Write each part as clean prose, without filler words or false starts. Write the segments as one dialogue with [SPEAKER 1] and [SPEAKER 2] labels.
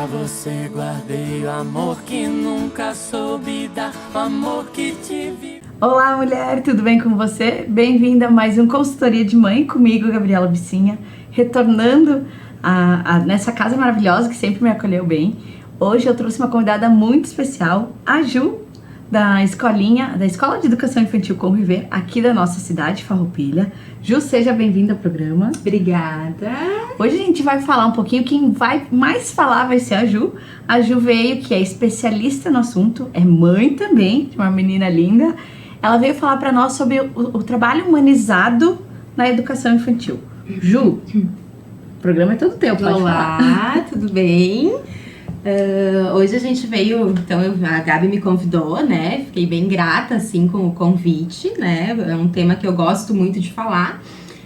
[SPEAKER 1] Pra você guardei o amor que nunca soube dar, o amor que tive.
[SPEAKER 2] Olá, mulher, tudo bem com você? Bem-vinda a mais um Consultoria de Mãe comigo, Gabriela Bicinha, retornando nessa casa maravilhosa que sempre me acolheu bem. Hoje eu trouxe uma convidada muito especial, a Ju, da Escola de Educação Infantil Conviver, aqui da nossa cidade, Farroupilha. Ju, seja bem-vinda ao programa.
[SPEAKER 3] Obrigada.
[SPEAKER 2] Hoje a gente vai falar um pouquinho, quem vai mais falar vai ser a Ju. A Ju veio, que é especialista no assunto, é mãe também, de uma menina linda. Ela veio falar para nós sobre o trabalho humanizado na educação infantil. Ju, o programa é todo teu, pode falar.
[SPEAKER 3] Olá, tudo bem? Hoje a gente veio, então a Gabi me convidou, né? Fiquei bem grata, assim, com o convite, né? É um tema que eu gosto muito de falar.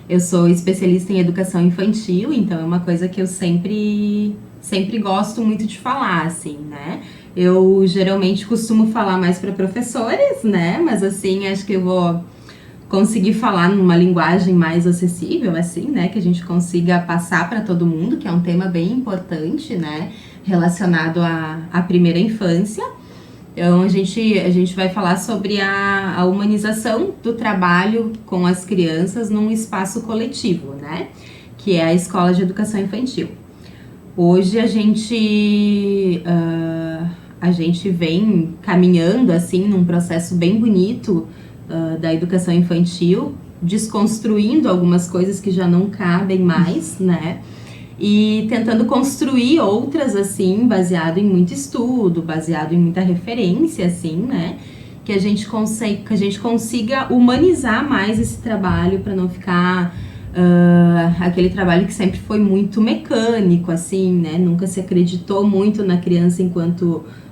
[SPEAKER 3] Eu sou especialista em educação infantil, então é uma coisa que eu sempre gosto muito de falar, assim, né? Eu geralmente costumo falar mais para professores, né? Mas assim, acho que eu vou conseguir falar numa linguagem mais acessível, assim, né? Que a gente consiga passar para todo mundo, que é um tema bem importante, né? Relacionado à primeira infância. Então, a gente vai falar sobre a humanização do trabalho com as crianças num espaço coletivo, né? Que é a Escola de Educação Infantil. Hoje a gente vem caminhando, assim, num processo bem bonito da educação infantil, desconstruindo algumas coisas que já não cabem mais, né? E tentando construir outras, assim, baseado em muito estudo, baseado em muita referência, assim, né? Que a gente consiga humanizar mais esse trabalho para não ficar aquele trabalho que sempre foi muito mecânico, assim, né? Nunca se acreditou muito na criança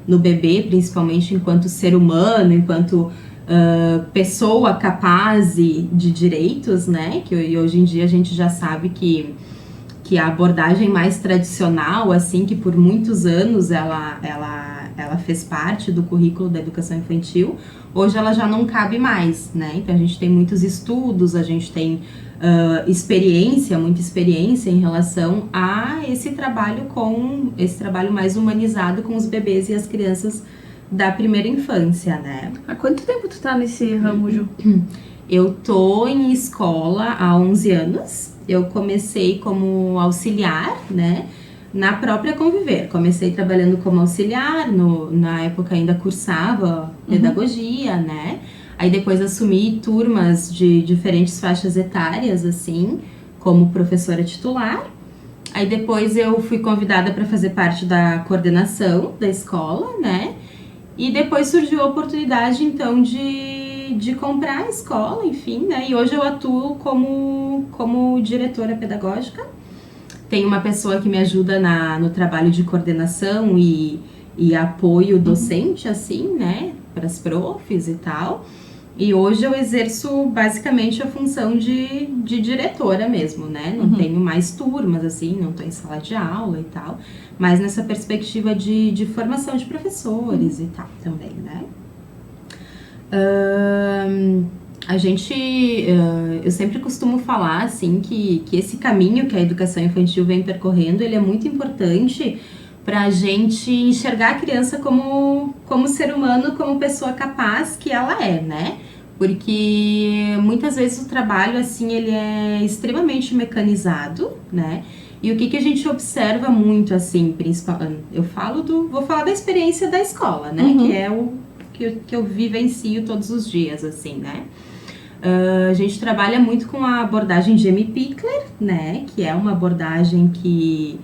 [SPEAKER 3] no bebê, principalmente enquanto ser humano, enquanto pessoa capaz de direitos, né? E hoje em dia a gente já sabe que a abordagem mais tradicional, assim, que por muitos anos ela fez parte do currículo da educação infantil, hoje ela já não cabe mais, né? Então a gente tem muitos estudos, a gente tem muita experiência em relação a esse trabalho mais humanizado com os bebês e as crianças da primeira infância, né?
[SPEAKER 2] Há quanto tempo tu tá nesse ramo, Ju?
[SPEAKER 3] Eu tô em escola há 11 anos. Eu comecei como auxiliar, né, na própria Conviver. Comecei trabalhando como auxiliar, na época ainda cursava pedagogia, né. Aí depois assumi turmas de diferentes faixas etárias, assim, como professora titular. Aí depois eu fui convidada para fazer parte da coordenação da escola, né. E depois surgiu a oportunidade, então, de comprar a escola, enfim, né? E hoje eu atuo como diretora pedagógica. Tem uma pessoa que me ajuda no trabalho de coordenação e apoio docente, assim, né? Para as profs e tal. E hoje eu exerço basicamente a função de diretora mesmo, né? Não tenho mais turmas, assim, não tô em sala de aula e tal. Mas nessa perspectiva de formação de professores e tal também, né? Eu sempre costumo falar, assim, que esse caminho que a educação infantil vem percorrendo, ele é muito importante para a gente enxergar a criança como ser humano, como pessoa capaz que ela é, né? Porque muitas vezes o trabalho, assim, ele é extremamente mecanizado, né? E o que a gente observa muito, assim, principalmente, vou falar da experiência da escola, né? Que é o que eu vivencio todos os dias, assim, né? A gente trabalha muito com a abordagem de Amy Pickler, né? Que é uma abordagem que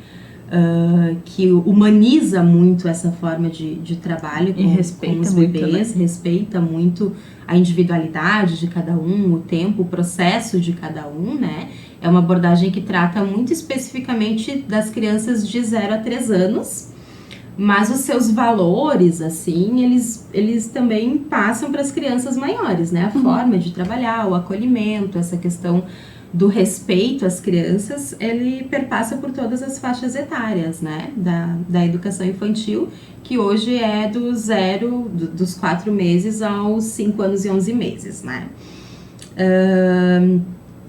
[SPEAKER 3] humaniza muito essa forma de trabalho com os bebês, muito, né? Respeita muito a individualidade de cada um, o tempo, o processo de cada um, né? É uma abordagem que trata muito especificamente das crianças de 0 a 3 anos, mas os seus valores, assim, eles também passam para as crianças maiores, né? A forma de trabalhar, o acolhimento, essa questão do respeito às crianças, ele perpassa por todas as faixas etárias, né? Da educação infantil, que hoje é dos 4 meses aos 5 anos e 11 meses, né?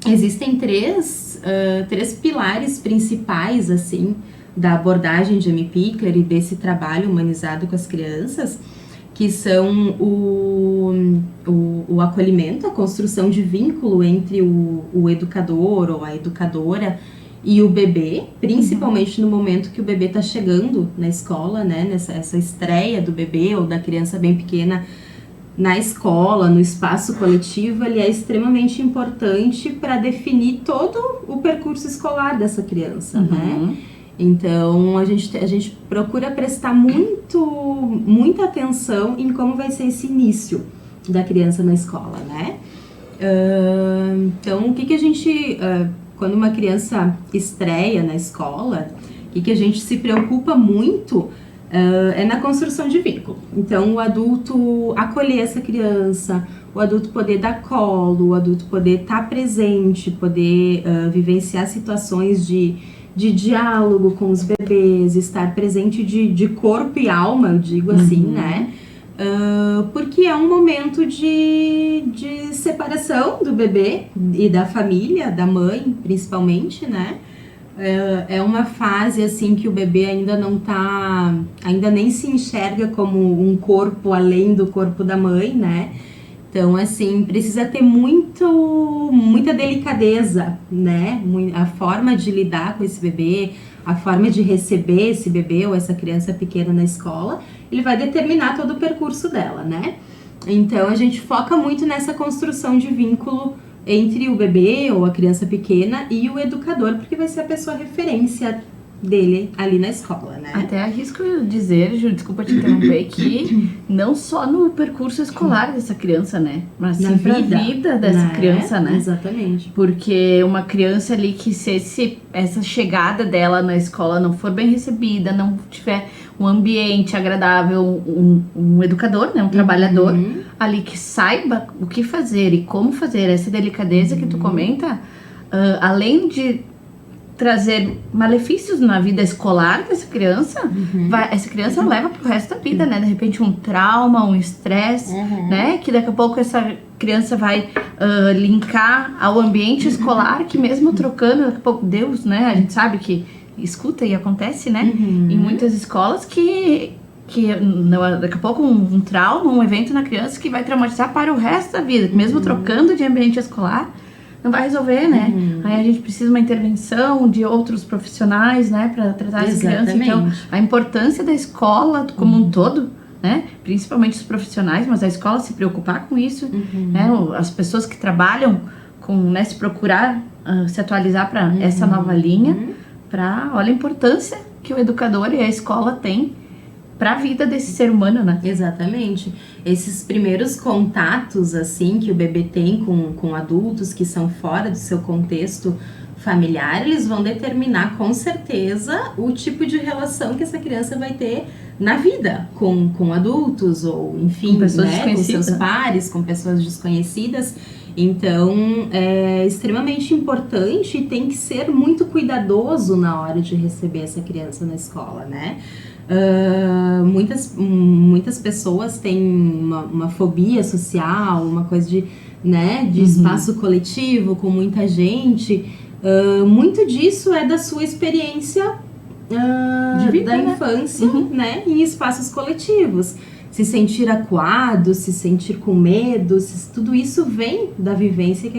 [SPEAKER 3] Existem três pilares principais, assim, da abordagem de Amy Pickler e desse trabalho humanizado com as crianças, que são o acolhimento, a construção de vínculo entre o educador ou a educadora e o bebê, principalmente no momento que o bebê está chegando na escola, né? Essa estreia do bebê ou da criança bem pequena na escola, no espaço coletivo, ele é extremamente importante para definir todo o percurso escolar dessa criança, né? Então, a gente procura prestar muita atenção em como vai ser esse início da criança na escola, né? Então, o que a gente... quando uma criança estreia na escola, o que a gente se preocupa muito é na construção de vínculo. Então, o adulto acolher essa criança, o adulto poder dar colo, o adulto poder estar presente, poder vivenciar situações de diálogo com os bebês, estar presente de corpo e alma, eu digo assim, né? Porque é um momento de separação do bebê e da família, da mãe, principalmente, né? É uma fase, assim, que o bebê ainda nem se enxerga como um corpo além do corpo da mãe, né? Então, assim, precisa ter muita delicadeza, né? A forma de lidar com esse bebê, a forma de receber esse bebê ou essa criança pequena na escola, ele vai determinar todo o percurso dela, né? Então, a gente foca muito nessa construção de vínculo entre o bebê ou a criança pequena e o educador, porque vai ser a pessoa referência dele ali na escola, né?
[SPEAKER 2] Até arrisco dizer, Ju, desculpa te interromper, que não só no percurso escolar dessa criança, né? Mas sim pra vida dessa criança, né?
[SPEAKER 3] Exatamente.
[SPEAKER 2] Porque uma criança ali que se essa chegada dela na escola não for bem recebida, não tiver um ambiente agradável, um educador, né? Um trabalhador ali que saiba o que fazer e como fazer, essa delicadeza que tu comenta, além de trazer malefícios na vida escolar dessa criança, essa criança leva pro resto da vida, né? De repente um trauma, um estresse, né? Que daqui a pouco essa criança vai linkar ao ambiente escolar, que mesmo trocando, daqui a pouco Deus, né? A gente sabe que escuta e acontece, né? Em muitas escolas que daqui a pouco um trauma, um evento na criança que vai traumatizar para o resto da vida, mesmo trocando de ambiente escolar, não vai resolver, né? Aí a gente precisa de uma intervenção de outros profissionais, né, para tratar essa criança. Então, a importância da escola como um todo, né, principalmente os profissionais, mas a escola se preocupar com isso, né, as pessoas que trabalham com, né, se procurar se atualizar para essa nova linha, olha a importância que o educador e a escola têm para a vida desse ser humano, né?
[SPEAKER 3] Exatamente. Esses primeiros contatos, assim, que o bebê tem com adultos que são fora do seu contexto familiar, eles vão determinar com certeza o tipo de relação que essa criança vai ter na vida com adultos ou, enfim,
[SPEAKER 2] com pessoas,
[SPEAKER 3] né, com seus pares, com pessoas desconhecidas. Então, é extremamente importante e tem que ser muito cuidadoso na hora de receber essa criança na escola, né? Muitas pessoas têm uma fobia social, uma coisa de espaço coletivo com muita gente. Muito disso é da sua experiência de vida, da infância, né, em espaços coletivos. Se sentir acuado, se sentir com medo, tudo isso vem da vivência,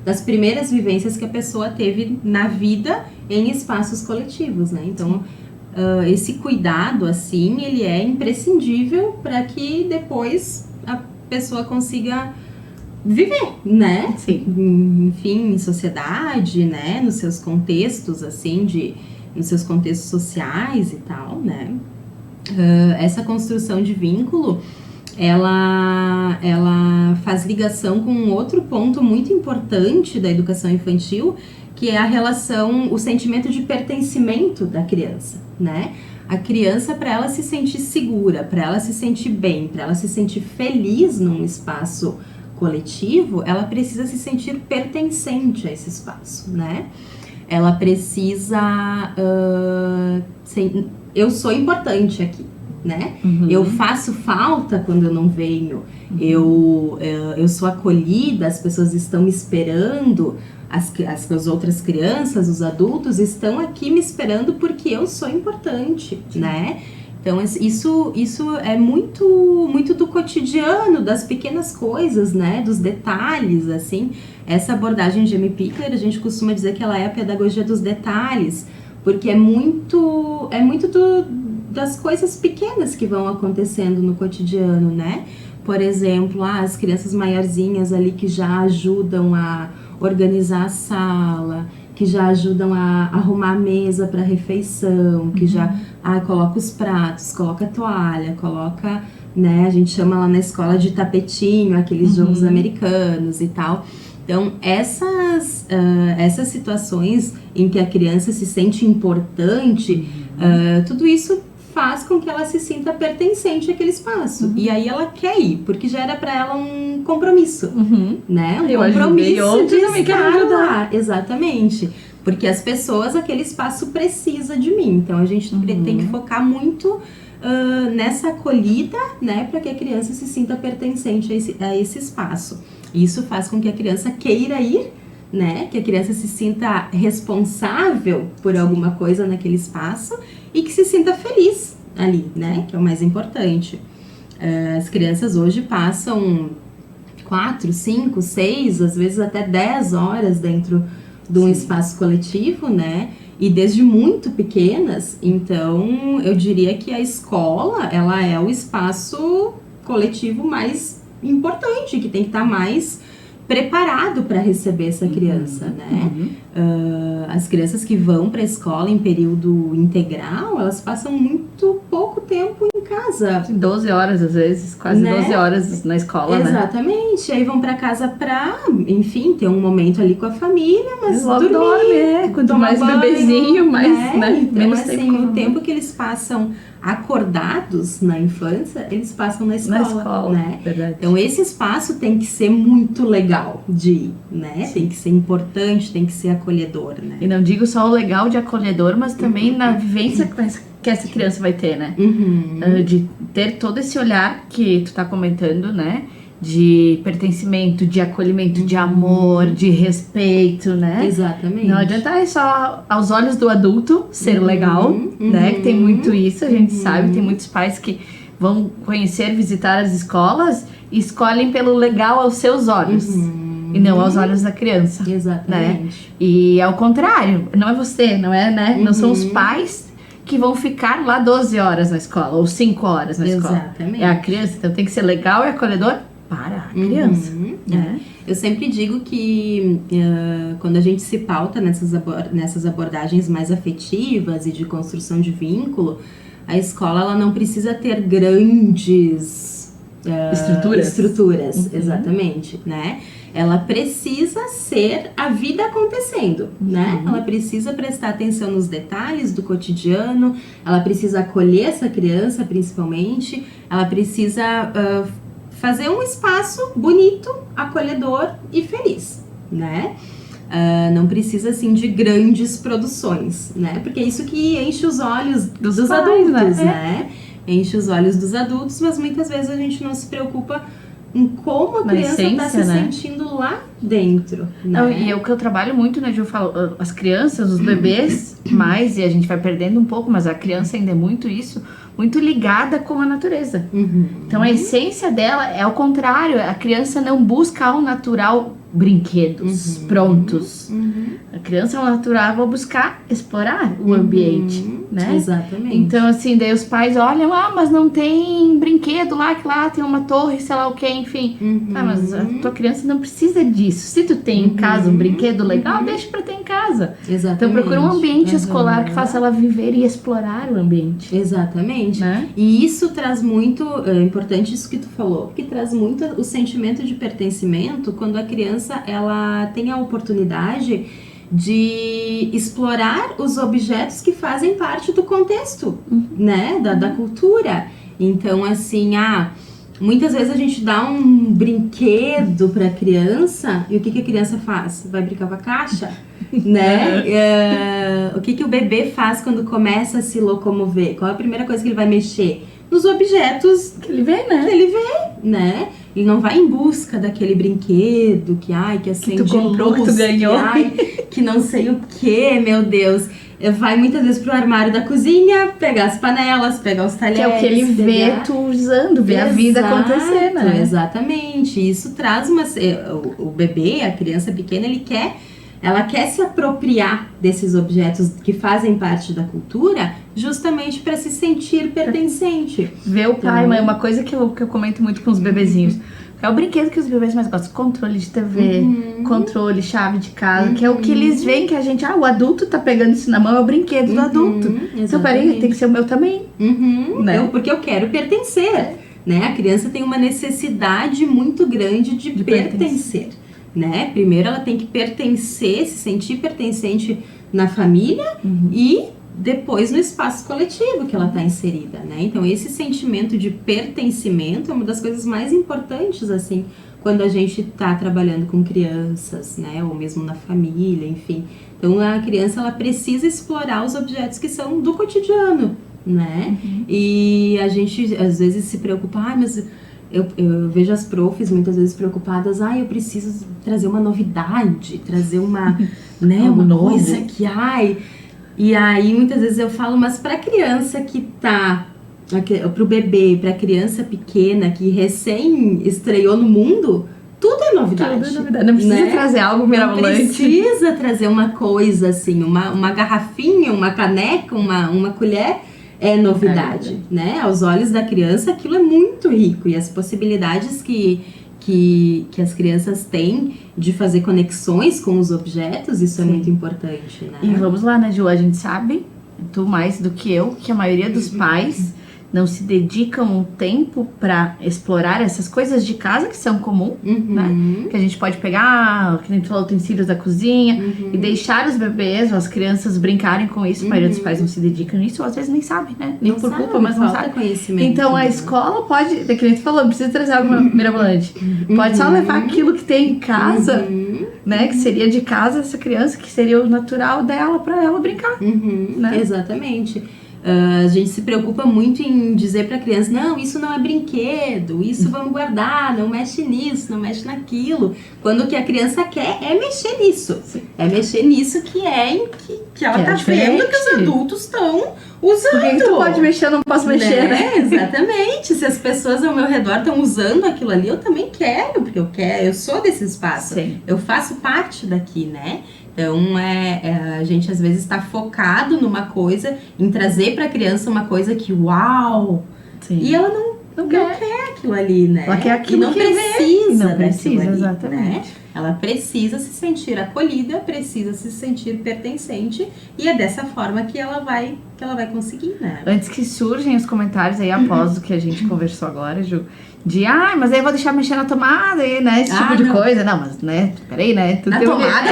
[SPEAKER 3] das primeiras vivências que a pessoa teve na vida em espaços coletivos, né? Então, esse cuidado, assim, ele é imprescindível para que depois a pessoa consiga viver, né?
[SPEAKER 2] Sim.
[SPEAKER 3] Enfim, em sociedade, né? Nos seus contextos, assim, nos seus contextos sociais e tal, né? Essa construção de vínculo, ela faz ligação com um outro ponto muito importante da educação infantil, que é a relação, o sentimento de pertencimento da criança, né? A criança, para ela se sentir segura, para ela se sentir bem, para ela se sentir feliz num espaço coletivo, ela precisa se sentir pertencente a esse espaço, né? Ela precisa... eu sou importante aqui, né? Eu faço falta quando eu não venho. Eu sou acolhida, as pessoas estão me esperando. as outras crianças, os adultos estão aqui me esperando porque eu sou importante, né? Então isso é muito do cotidiano, das pequenas coisas, né? Dos detalhes, assim. Essa abordagem de Amy Pickler, a gente costuma dizer que ela é a pedagogia dos detalhes, porque é muito das coisas pequenas que vão acontecendo no cotidiano, né? Por exemplo, as crianças maiorzinhas ali que já ajudam a organizar a sala, que já ajudam a arrumar a mesa para refeição, que já coloca os pratos, coloca a toalha, coloca, né, a gente chama lá na escola de tapetinho, aqueles jogos americanos e tal. Então, essas situações em que a criança se sente importante, tudo isso faz com que ela se sinta pertencente àquele espaço. E aí ela quer ir, porque já era para ela um compromisso, né? Um compromisso de estar lá. Exatamente. Porque as pessoas, aquele espaço precisa de mim. Então, a gente tem que focar muito nessa acolhida, né? Para que a criança se sinta pertencente a esse espaço. Isso faz com que a criança queira ir, né? Que a criança se sinta responsável por alguma coisa naquele espaço e que se sinta feliz ali, né? Que é o mais importante. As crianças hoje passam 4, 5, 6, às vezes até 10 horas dentro de um espaço coletivo, né? E desde muito pequenas, então eu diria que a escola, ela é o espaço coletivo mais importante, que tem que estar mais preparado para receber essa criança, né? As crianças que vão para a escola em período integral, elas passam muito pouco tempo em casa.
[SPEAKER 2] 12 horas, às vezes, quase, né? 12 horas na escola,
[SPEAKER 3] Exatamente. Aí vão para casa para, enfim, ter um momento ali com a família, mas
[SPEAKER 2] logo
[SPEAKER 3] dormir,
[SPEAKER 2] quanto mais banho, bebezinho, mais, né?
[SPEAKER 3] Então,
[SPEAKER 2] menos
[SPEAKER 3] assim,
[SPEAKER 2] tempo.
[SPEAKER 3] O tempo que eles passam acordados na infância, eles passam na escola, né?
[SPEAKER 2] Verdade.
[SPEAKER 3] Então esse espaço tem que ser muito legal de ir, né? Sim. Tem que ser importante, tem que ser acolhedor, né?
[SPEAKER 2] E não digo só o legal de acolhedor, mas também na vivência que essa criança vai ter, né? De ter todo esse olhar que tu tá comentando, né? De pertencimento, de acolhimento, de amor, de respeito, né?
[SPEAKER 3] Exatamente.
[SPEAKER 2] Não adianta só aos olhos do adulto ser legal, né? Que tem muito isso, a gente sabe, tem muitos pais que vão conhecer, visitar as escolas e escolhem pelo legal aos seus olhos. E não aos olhos da criança.
[SPEAKER 3] Exatamente.
[SPEAKER 2] Né? E ao contrário, não é você, não é, né? Não são os pais que vão ficar lá 12 horas na escola, ou 5 horas na escola.
[SPEAKER 3] Exatamente.
[SPEAKER 2] É a criança, então tem que ser legal e acolhedor para a criança. Né?
[SPEAKER 3] Eu sempre digo que quando a gente se pauta nessas abordagens mais afetivas e de construção de vínculo, a escola ela não precisa ter grandes estruturas, exatamente, né? Ela precisa ser a vida acontecendo, né? Ela precisa prestar atenção nos detalhes do cotidiano, ela precisa acolher essa criança, principalmente, ela precisa fazer um espaço bonito, acolhedor e feliz, né? Não precisa, assim, de grandes produções, né? Porque é isso que enche os olhos dos adultos, né? Enche os olhos dos adultos, mas muitas vezes a gente não se preocupa em como a criança está se sentindo lá dentro, né?
[SPEAKER 2] Não, e é o que eu trabalho muito, né, Ju? Eu falo, as crianças, os bebês, mais, e a gente vai perdendo um pouco, mas a criança ainda é muito isso, muito ligada com a natureza. Então a essência dela é ao contrário, a criança não busca ao natural brinquedos prontos. A criança ao natural vai buscar explorar o ambiente, né?
[SPEAKER 3] Exatamente.
[SPEAKER 2] Então assim, daí os pais olham, mas não tem brinquedo lá, que lá tem uma torre, sei lá o que, enfim. Tá, mas a tua criança não precisa disso. Se tu tem em casa um brinquedo legal, deixa pra ter em casa.
[SPEAKER 3] Exatamente.
[SPEAKER 2] Então procura um ambiente escolar que faça ela viver e explorar o ambiente.
[SPEAKER 3] Exatamente.
[SPEAKER 2] Né?
[SPEAKER 3] E isso traz muito, é importante isso que tu falou, que traz muito o sentimento de pertencimento quando a criança ela tem a oportunidade de explorar os objetos que fazem parte do contexto, né, da cultura. Então, assim, muitas vezes a gente dá um brinquedo para a criança e o que a criança faz? Vai brincar com a caixa? né? O que o bebê faz quando começa a se locomover? Qual é a primeira coisa que ele vai mexer? Nos objetos
[SPEAKER 2] Que ele vê, né?
[SPEAKER 3] que ele vê, né? Ele não vai em busca daquele brinquedo que acende
[SPEAKER 2] tu comprou,
[SPEAKER 3] luz,
[SPEAKER 2] que tu ganhou.
[SPEAKER 3] que não sei o que, meu Deus. Vai muitas vezes pro armário da cozinha, pegar as panelas, pegar os talheres.
[SPEAKER 2] Que é o que ele vê tu usando, vê a vida acontecer, né?
[SPEAKER 3] Exatamente. Isso traz o bebê, a criança pequena, ela quer se apropriar desses objetos que fazem parte da cultura, justamente para se sentir pertencente.
[SPEAKER 2] Ver o pai, mãe, uma coisa que eu comento muito com os bebezinhos. É o brinquedo que os bebês mais gostam. Controle de TV, controle, chave de casa, que é o que eles veem que a gente... o adulto tá pegando isso na mão, é o brinquedo do adulto. Então, peraí, tem que ser o meu também. Né?
[SPEAKER 3] Porque eu quero pertencer. Né? A criança tem uma necessidade muito grande de pertencer. Né? Primeiro ela tem que pertencer, se sentir pertencente na família e depois no espaço coletivo que ela está inserida, né? Então esse sentimento de pertencimento é uma das coisas mais importantes, assim, quando a gente está trabalhando com crianças, né? Ou mesmo na família, enfim. Então a criança, ela precisa explorar os objetos que são do cotidiano, né? E a gente às vezes se preocupa, mas eu vejo as profs muitas vezes preocupadas, eu preciso trazer uma novidade, trazer uma, né, uma coisa que, E aí muitas vezes eu falo, mas pra criança que tá, pro bebê, pra criança pequena que recém estreou no mundo, tudo é novidade.
[SPEAKER 2] Tudo é novidade. Não precisa trazer algo mirabolante.
[SPEAKER 3] Não precisa trazer uma coisa assim, uma garrafinha, uma caneca, uma colher. É novidade, né? Aos olhos da criança, aquilo é muito rico. E as possibilidades que as crianças têm de fazer conexões com os objetos, isso é muito importante, né?
[SPEAKER 2] E vamos lá, né, Ju? A gente sabe, tu mais do que eu, que a maioria dos pais não se dedicam um tempo para explorar essas coisas de casa que são comum, né? Que a gente pode pegar, que nem tu falou, utensílios da cozinha e deixar os bebês ou as crianças brincarem com isso. A maioria dos pais não se dedicam nisso, ou às vezes nem sabe, né? Nem por culpa, mas não sabe.
[SPEAKER 3] Conhecimento,
[SPEAKER 2] então a escola pode, que nem tu falou, não precisa trazer algo mirabolante. Pode só levar aquilo que tem em casa, né? Que seria de casa essa criança, que seria o natural dela para ela brincar. Né?
[SPEAKER 3] Exatamente. A gente se preocupa muito em dizer para a criança, não, isso não é brinquedo, isso vamos guardar, não mexe nisso, não mexe naquilo. Quando o que a criança quer é mexer nisso. É mexer nisso que ela tá vendo que os adultos estão usando.
[SPEAKER 2] Por que tu pode mexer, eu não posso mexer, né?
[SPEAKER 3] Exatamente. Se as pessoas ao meu redor estão usando aquilo ali, eu também quero, porque eu sou desse espaço.
[SPEAKER 2] Sim.
[SPEAKER 3] Eu faço parte daqui, né? Então, a gente às vezes está focado numa coisa, em trazer para a criança uma coisa que, uau! Sim. E ela não quer aquilo ali, né?
[SPEAKER 2] Ela quer aquilo
[SPEAKER 3] e não precisa
[SPEAKER 2] daquilo ali,
[SPEAKER 3] exatamente. Né? Ela precisa se sentir acolhida, precisa se sentir pertencente, e é dessa forma que ela vai conseguir, né?
[SPEAKER 2] Antes que surgem os comentários aí, após o que a gente conversou agora, Ju, de, mas aí eu vou deixar mexer na tomada, né? Esse tipo de coisa. Não, mas, né? Peraí, né? Tu
[SPEAKER 3] na tomada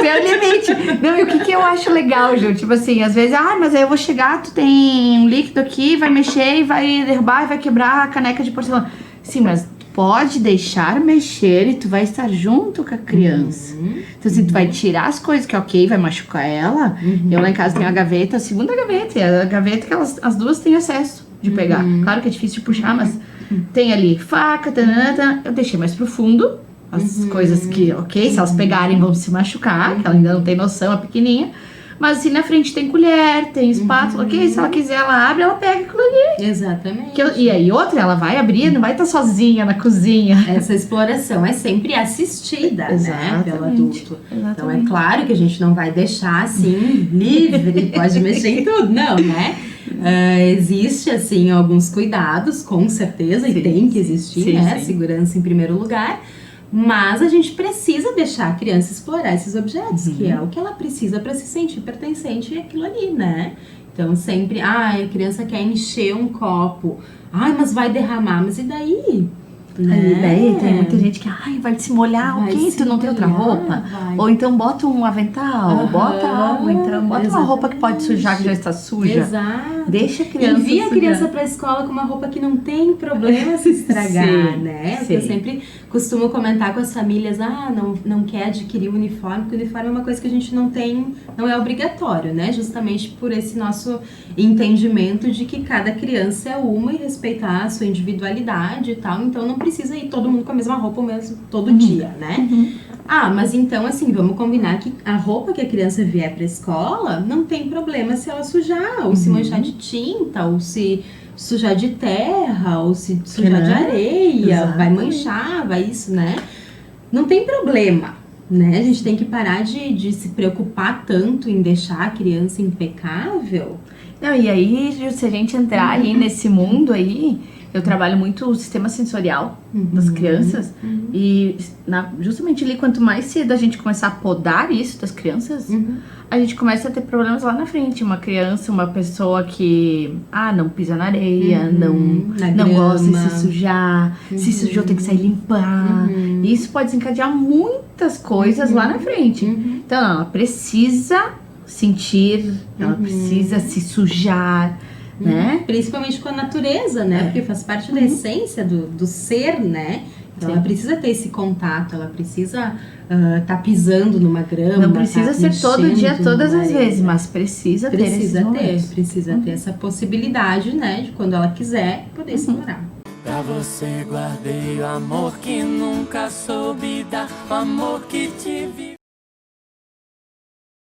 [SPEAKER 2] tem um limite. Não, e o que eu acho legal, Ju? Tipo assim, às vezes, mas aí eu vou chegar, tu tem um líquido aqui, vai mexer e vai derrubar e vai quebrar a caneca de porcelana. Sim, mas tu pode deixar mexer e tu vai estar junto com a criança. Então, assim, tu vai tirar as coisas que ok, vai machucar ela. Eu lá em casa tenho a gaveta, a segunda gaveta, e a gaveta que as duas têm acesso de pegar. Claro que é difícil de puxar, mas tem ali faca, eu deixei mais pro fundo as coisas que, ok, se elas pegarem vão se machucar, que ela ainda não tem noção, é pequenininha. Mas assim, na frente tem colher, tem espátula, ok, se ela quiser, ela abre, ela pega aquilo ali.
[SPEAKER 3] Exatamente.
[SPEAKER 2] E aí outra, ela vai abrir, não vai estar sozinha na cozinha.
[SPEAKER 3] Essa exploração é sempre assistida, né, pelo adulto. Então é claro que a gente não vai deixar assim, livre, pode mexer em tudo, não, né? Existe, assim, alguns cuidados, com certeza, e tem que existir, né? Segurança em primeiro lugar. Mas a gente precisa deixar a criança explorar esses objetos, que é o que ela precisa para se sentir pertencente àquilo ali, né? Então sempre, a criança quer encher um copo, mas vai derramar, mas e daí?
[SPEAKER 2] Aí,
[SPEAKER 3] né?
[SPEAKER 2] daí tem muita gente que, ai, vai se molhar,
[SPEAKER 3] Vai
[SPEAKER 2] o quê?
[SPEAKER 3] se
[SPEAKER 2] Tu não tem outra
[SPEAKER 3] molhar,
[SPEAKER 2] roupa?
[SPEAKER 3] vai.
[SPEAKER 2] Ou então bota um avental,
[SPEAKER 3] Aham,
[SPEAKER 2] bota algo, então bota uma roupa que pode sujar, que já está suja.
[SPEAKER 3] Exato.
[SPEAKER 2] Deixa a criança
[SPEAKER 3] Envia a
[SPEAKER 2] sujar.
[SPEAKER 3] criança pra escola com uma roupa que não tem problema se estragar,
[SPEAKER 2] Sim,
[SPEAKER 3] né? Porque eu
[SPEAKER 2] sim.
[SPEAKER 3] sempre costumo comentar com as famílias, não quer adquirir o uniforme, porque o uniforme é uma coisa que a gente não tem, não é obrigatório, né? Justamente por esse nosso entendimento de que cada criança é uma e respeitar a sua individualidade e tal, então não precisa ir todo mundo com a mesma roupa mesmo todo dia, né? Ah, mas então assim, vamos combinar que a roupa que a criança vier pra escola não tem problema se ela sujar, ou se manchar de tinta, ou se sujar de terra, ou se sujar de areia, vai
[SPEAKER 2] Exatamente.
[SPEAKER 3] manchar, vai isso, né? Não tem problema, né? A gente tem que parar de se preocupar tanto em deixar a criança impecável.
[SPEAKER 2] Não, e aí, Ju, se a gente entrar aí nesse mundo aí, eu trabalho muito o sistema sensorial das crianças. E justamente ali, quanto mais cedo a gente começar a podar isso das crianças, a gente começa a ter problemas lá na frente. Uma criança, uma pessoa que, não pisa na areia,
[SPEAKER 3] Na
[SPEAKER 2] não gosta de
[SPEAKER 3] grama.
[SPEAKER 2] se sujar, se sujou tem que sair limpar. E isso pode desencadear muitas coisas lá na frente. Então, ela precisa sentir, ela precisa se sujar, né?
[SPEAKER 3] Principalmente com a natureza, né? Porque faz parte da essência do ser, né? Então ela precisa ter esse contato, ela precisa tá pisando numa grama.
[SPEAKER 2] Não precisa ser todo dia,
[SPEAKER 3] mexendo
[SPEAKER 2] todas
[SPEAKER 3] numa
[SPEAKER 2] as
[SPEAKER 3] areia.
[SPEAKER 2] vezes, mas precisa ter esses momentos.
[SPEAKER 3] Precisa ter essa possibilidade, né? De quando ela quiser, poder explorar.
[SPEAKER 1] Pra você guardei o amor que nunca soube dar, o amor que tive.